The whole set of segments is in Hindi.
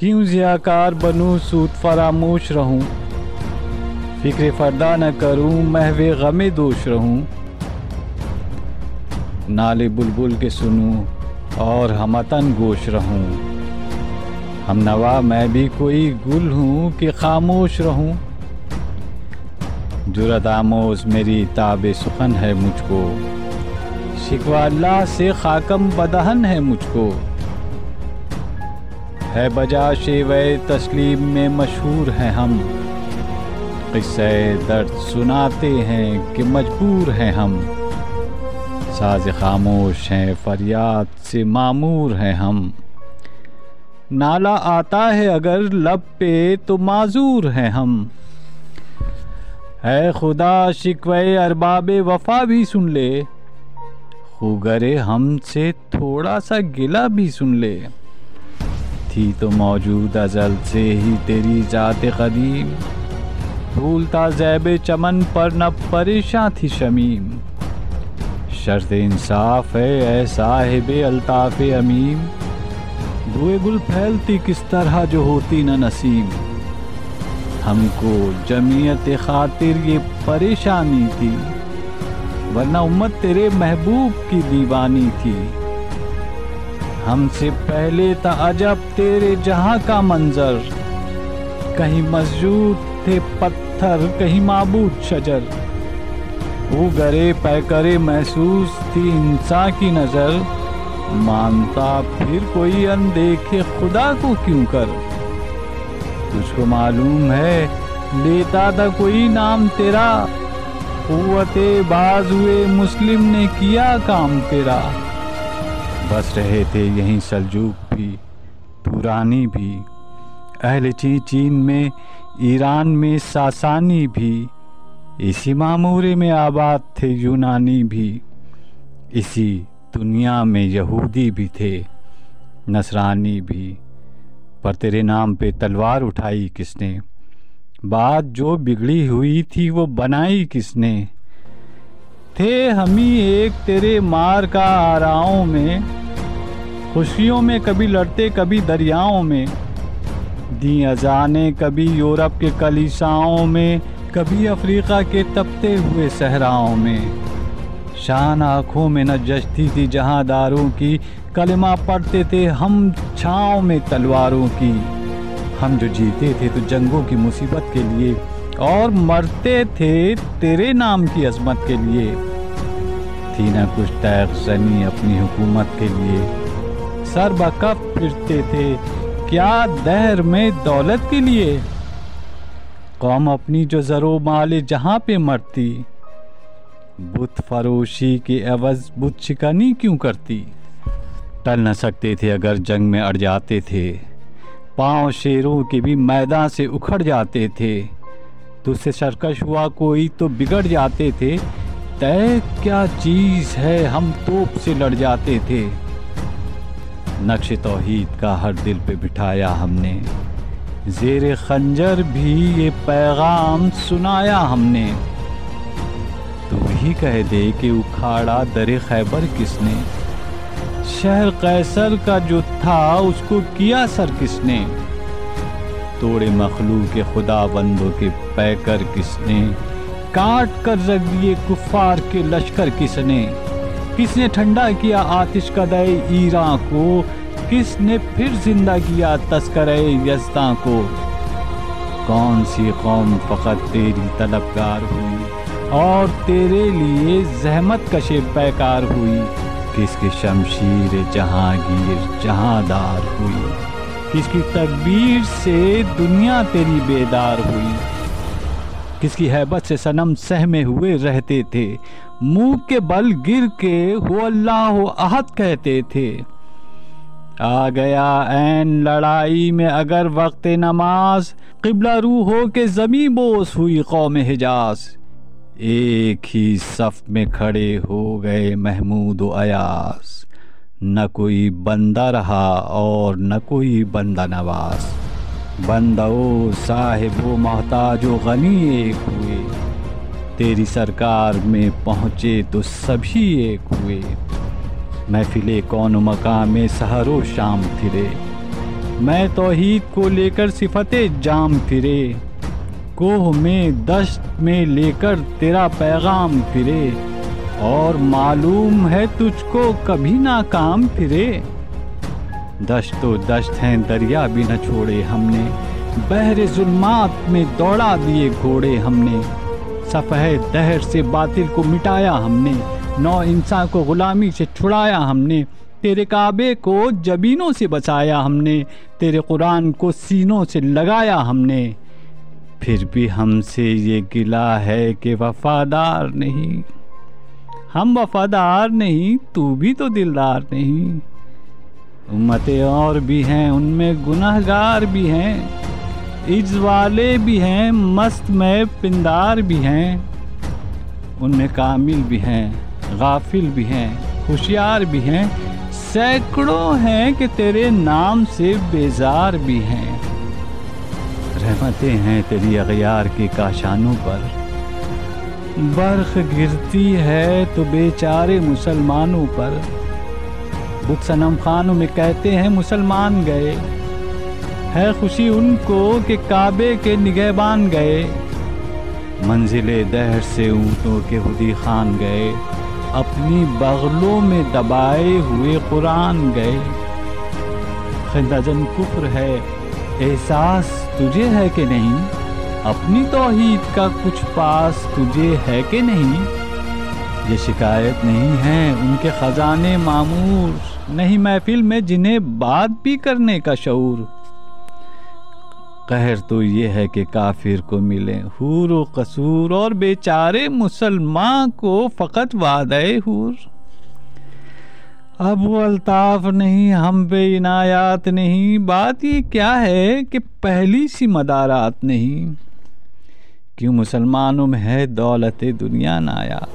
क्यों ज़ियाकार बनूं सूद फरामोश रहूं, फिक्र फरदा न करूं महवे गमे दोष रहूं। नाले बुलबुल के सुनूं और हमतन गोश रहूं, हम नवा मैं भी कोई गुल हूँ कि खामोश रहूं। जुरत आमोज मेरी ताबे सुखन है मुझको, शिकवा अल्लाह से खाकम बदहन है मुझको। है बजा शेवे तस्लीम में मशहूर हैं हम, किस्से दर्द सुनाते हैं कि मजबूर हैं हम। साज़ खामोश हैं फरियाद से मामूर हैं हम, नाला आता है अगर लब पे तो माजूर हैं हम। है खुदा शिकवे अरबाबे वफा भी सुन ले, खुगरे हमसे थोड़ा सा गिला भी सुन ले। थी तो मौजूद अज़ल से ही तेरी ज़ात क़दीम, भूलता ज़ैबे चमन पर न परेशान थी शमीम। शर्त इंसाफ है ऐ साहिबे अल्ताफ़े अमीम, बुए गुल फैलती किस तरह जो होती न नसीम। हमको जमीयत खातिर ये परेशानी थी, वरना उम्मत तेरे महबूब की दीवानी थी। हमसे पहले था अजब तेरे जहां का मंजर, कहीं मस्जूद थे पत्थर कहीं माबूद शजर। वो गरे पैकरे महसूस थी इंसान की नजर, मानता फिर कोई अनदेखे खुदा को क्यों कर। तुझको मालूम है लेता था कोई नाम तेरा, कुव्वते बाजुए मुस्लिम ने किया काम तेरा। बस रहे थे यहीं सल्जूक भी तुरानी भी, अहले चीन में ईरान में सासानी भी। इसी मामूरे में आबाद थे यूनानी भी, इसी दुनिया में यहूदी भी थे नसरानी भी। पर तेरे नाम पे तलवार उठाई किसने, बात जो बिगड़ी हुई थी वो बनाई किसने। थे हम ही एक तेरे मार का आराओं में, खुशियों में कभी लड़ते कभी दरियाओं में। दी अजाने कभी यूरोप के कलीसाओं में, कभी अफ्रीका के तपते हुए सहराओं में। शान आँखों में न जचती थी जहांदारों की, कलमा पढ़ते थे हम छाँव में तलवारों की। हम जो जीते थे तो जंगों की मुसीबत के लिए, और मरते थे तेरे नाम की अजमत के लिए। थी न कुछ तैग ज़नी अपनी हुकूमत के लिए, सर बकफ फिरते थे क्या दहर में दौलत के लिए। कौम अपनी जो ज़रो माले जहाँ पे मरती, बुत फरोशी के एवज बुत शिकनी क्यों करती। टल न सकते थे अगर जंग में अड़ जाते थे, पाँव शेरों के भी मैदान से उखड़ जाते थे। तुझसे सरकश हुआ कोई तो बिगड़ जाते थे, तय क्या चीज़ है हम तोप से लड़ जाते थे। नक्श तौहीद का हर दिल पे बिठाया हमने, ज़ेरे खंजर भी ये पैगाम सुनाया हमने। तू ही कह दे कि उखाड़ा दरे खैबर किसने, शहर कैसर का जो था उसको किया सर किसने। तोड़े मखलूक के खुदा बंदों के पैकर किसने, काट कर रख दिए कुफार के लश्कर किसने। किसने ठंडा किया आतिश कदे ईरान को, किसने फिर जिंदा किया तस्करे यज़दां को। कौन सी कौम फ़कत तेरी तलबगार हुई, और तेरे लिए जहमत कशे पैकार हुई। किसकी शमशीर जहांगीर जहांदार हुई, किसकी तकबीर से दुनिया तेरी बेदार हुई। किसकी हैबत से सनम सहमे हुए रहते थे, मुंह के बल गिर के हो अल्लाह हो अहद कहते थे। आ गया ऐन लड़ाई में अगर वक्त नमाज, क़िबला रू हो के ज़मी बोस हुई कौम हिजाज। एक ही सफ में खड़े हो गए महमूद व अयास, न कोई बंदा रहा और न कोई बंदा नवाज। बंदो साहिबो मोहताजो गनी एक हुए, तेरी सरकार में पहुँचे तो सभी एक हुए। महफिले कौन मकाम सहरो शाम फिरे, मैं तौहीद को लेकर सिफते जाम फिरे, कोह में दश्त में लेकर तेरा पैगाम फिरे, और मालूम है तुझको कभी नाकाम फिरे। दश्त तो दश्त हैं दरिया भी न छोड़े हमने, बहरे जुल्मात में दौड़ा दिए घोड़े हमने। सफ़हे दहर से बातिल को मिटाया हमने, नौ इंसान को गुलामी से छुड़ाया हमने। तेरे काबे को जबीनों से बचाया हमने, तेरे कुरान को सीनों से लगाया हमने। फिर भी हमसे ये गिला है कि वफादार नहीं, हम वफादार नहीं, तू भी तो दिलदार नहीं। उम्मतें और भी हैं, उनमें गुनहगार भी हैं, इज्ज़ वाले भी हैं, मस्त में पिंदार भी हैं। उनमें कामिल भी हैं, गाफिल भी हैं, होशियार भी हैं, सैकड़ों हैं कि तेरे नाम से बेजार भी हैं। रहमतें हैं तेरी अग़यार के काशानों पर, बर्फ़ गिरती है तो बेचारे मुसलमानों पर। बुत सनम खानों में कहते हैं मुसलमान गए, है खुशी उनको कि काबे के निगहबान गए। मंजिले दहर से ऊँटों के हुदी खान गए, अपनी बगलों में दबाए हुए कुरान गए। खिंदाजन कुफ्र है, एहसास तुझे है कि नहीं, अपनी तौहीद का कुछ पास तुझे है कि नहीं। ये शिकायत नहीं है उनके ख़जाने मामूर, नहीं महफिल में जिन्हें बात भी करने का शऊर। कहर तो ये है कि काफिर को मिले हूर व कसूर, और बेचारे मुसलमान को फ़कत वादे हूर। अब वो अल्ताफ़ नहीं, हम पे इनायात नहीं, बात ये क्या है कि पहली सी मदारात नहीं। क्यों मुसलमानों में है दौलत दुनिया नाया,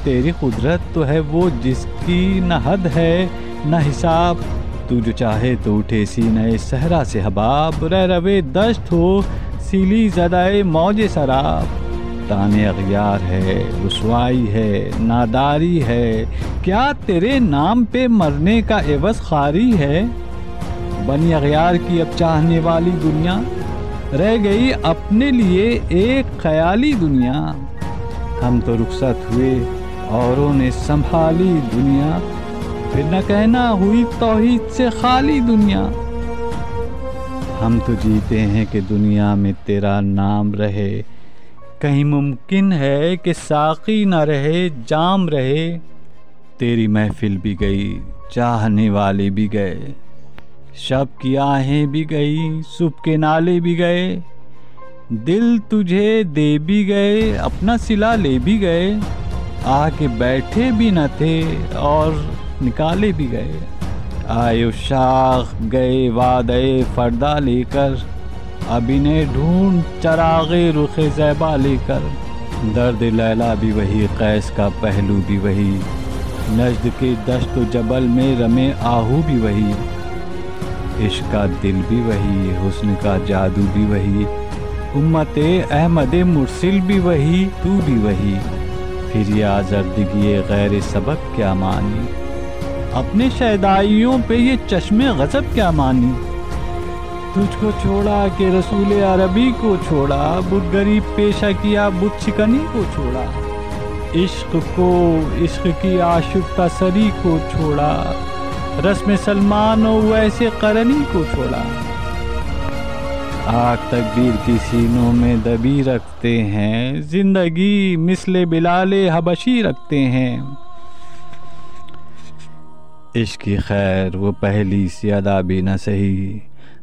तेरी कुदरत तो है वो जिसकी न हद है न हिसाब। तू जो चाहे तो उठे सीने सहरा से हबाब, रह रवे दश्त हो सीली ज़दाए मौजे शराब। ताने अग़यार है, रुसवाई है, नादारी है, क्या तेरे नाम पे मरने का एवज़ खारी है। बनी अग़यार की अब चाहने वाली दुनिया, रह गई अपने लिए एक ख़याली दुनिया। हम तो रुखसत हुए औरों ने संभाली दुनिया, फिर न कहना हुई तौहीद से खाली दुनिया। हम तो जीते हैं कि दुनिया में तेरा नाम रहे, कहीं मुमकिन है कि साक़ी न रहे जाम रहे। तेरी महफिल भी गई, चाहने वाले भी गए, शब की आहें भी गई, सुबह के नाले भी गए। दिल तुझे दे भी गए, अपना सिला ले भी गए, आके बैठे भी न थे और निकाले भी गए। आयो शाख गए वादे फरदा लेकर, अब इन्हें ढूंढ चरागे रुखे ज़ैबा लेकर। दर्द लैला भी वही, कैस का पहलू भी वही, नजद के दश्त जबल में रमे आहू भी वही। इश्क का दिल भी वही, हुस्न का जादू भी वही, उम्मते अहमद मुरसिल भी वही, तू भी वही। फिर ये आज़र्दगी गैर सबक क्या मानी, अपने शैदाइयों पे ये चश्मे गज़ब क्या मानी। तुझको छोड़ा कि रसूल अरबी को छोड़ा, बुत गरीब पेशा किया बुत शिकनी को छोड़ा। इश्क को, इश्क की आशुफ्ता सरी को छोड़ा, रस्म सलमान और वैसे करनी को छोड़ा। आग तकदीर की सीनों में दबी रखते हैं, जिंदगी मिसले बिलाले हबशी रखते हैं। इश्क की खैर वो पहली सी अदा भी न सही,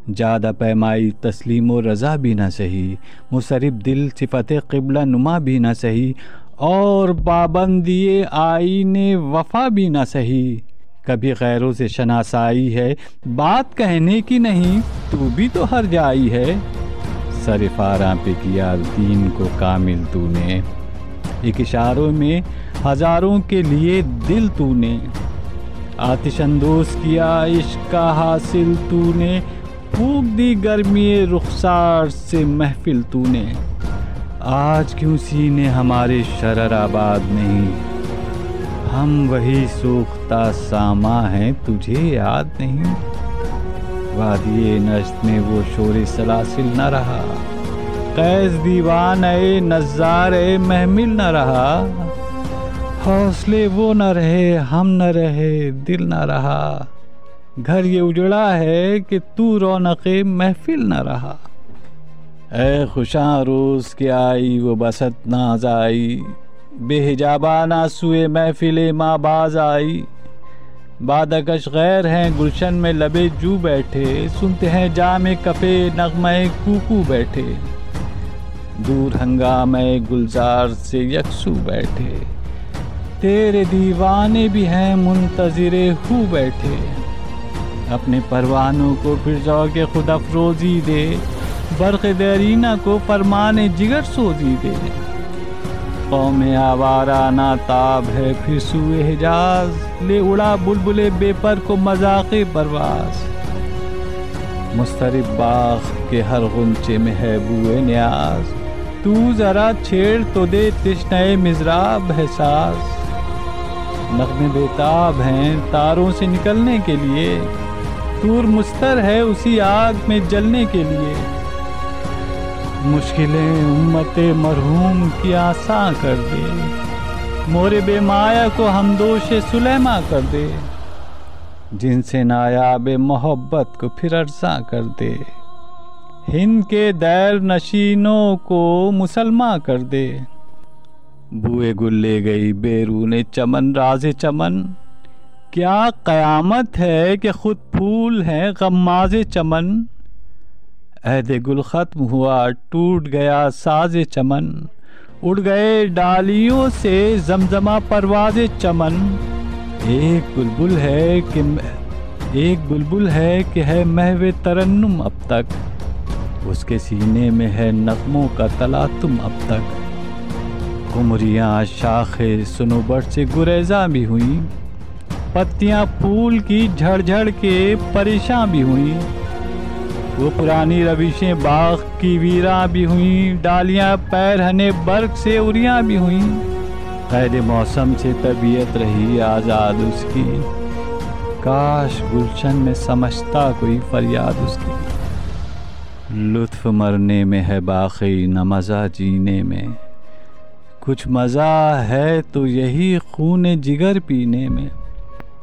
ज़्यादा पैमाई तस्लीम व रज़ा भी न सही। मुसरिब दिल सिफ़त क़िबला नुमा भी न सही, और पाबंदिए आईने वफ़ा भी न सही। कभी गैरों से शनासाई है, बात कहने की नहीं, तू भी तो हर जाई है। सर फारा पे किया दीन को कामिल तूने, एक इशारों में हज़ारों के लिए दिल तूने। आतिश अंदोज़ किया इश्क का हासिल तूने, फूंक दी गर्मी रुखसार से महफिल तूने। आज क्यों सीने हमारे शरर आबाद नहीं, हम वही सूखता सामा हैं तुझे याद नहीं। वादिये नश्त में वो शोर सलासिल न रहा, कैस दीवान ए नज़ार ए महमिल न रहा, हौसले वो न रहे हम न रहे दिल न रहा, घर ये उजड़ा है कि तू रौनक़े महफिल न रहा। ए खुशा रोज़ के आई वो बसत नाज आई, बेहिजाबाना सुए महफिले माँ बाज आई, बादकश गैर हैं गुलशन में लबे जू बैठे, सुनते हैं जामे कपे नगमे कूकू बैठे, दूर हंगामे गुलजार से यकसू बैठे, तेरे दीवाने भी हैं मुंतज़िरे हू बैठे, अपने परवानों को फिर ज़ौक़े खुद अफरोज़ी दे, बर्क़ देरीना को फरमाने जिगर सोजी दे, कौमे आवारा नाताब है फिर सूए हिजाज, ले उड़ा बुलबुले बेपर को मज़ाक़े परवाज़, मुस्तरिब बाग़ के हर गुंचे में है बूए न्याज, तू ज़रा छेड़ तो दे तिश्ने मिज़राब है साज़, नग़्मे बेताब हैं तारों से निकलने के लिए, तूर मुस्तर है उसी आग में जलने के लिए, मुश्किलें उम्मते मरहूम की आसान कर दे, मोरे बेमाया को हमदोशे सुलेमा कर दे, जिनसे नायाबे मोहब्बत को फिर अर्ज़ा कर दे, हिंद के दैर नशीनों को मुसलमा कर दे, बुए गुल ले गई बेरूने चमन राज़े चमन, क्या क़यामत है कि खुद फूल हैं गम्माज़े चमन, ऐदे गुल ख़त्म हुआ टूट गया साज़े चमन, उड़ गए डालियों से जमजमा परवाज़े चमन, एक बुलबुल है कि है महवे तरन्नुम अब तक, उसके सीने में है नग़मों का तलातुम अब तक, कुमरियाँ शाखे सुनोबर से गुरेज़ा भी हुई, पत्तियाँ फूल की झड़-झड़ के परेशान भी हुई, वो पुरानी रविशें बाग़ की वीरां भी हुईं, डालियाँ पैरहने बर्ग से उरियां भी हुईं, क़ैद मौसम से तबीयत रही आज़ाद उसकी, काश गुलशन में समझता कोई फरियाद उसकी, लुत्फ़ मरने में है बाक़ी न मज़ा जीने में, कुछ मज़ा है तो यही खून जिगर पीने में,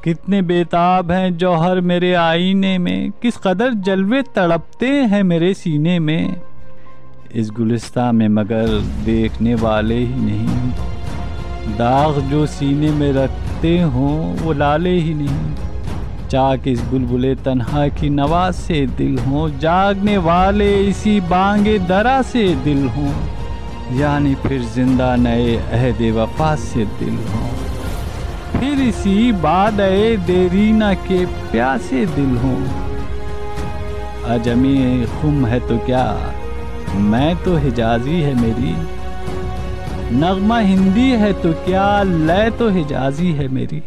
कितने बेताब हैं जौहर मेरे आईने में, किस कदर जलवे तड़पते हैं मेरे सीने में, इस गुलिस्तां में मगर देखने वाले ही नहीं, दाग जो सीने में रखते हों वो लाले ही नहीं, चाक इस बुलबुले तन्हा की नवा से दिल हों, जागने वाले इसी बांगे दरा से दिल हों, यानी फिर जिंदा नए अहद वफा से दिल हों, फिर इसी बादए देरीना के प्यासे दिल हों, अजमी खुम है तो क्या मैं तो हिजाजी है मेरी, नगमा हिंदी है तो क्या लय तो हिजाजी है मेरी।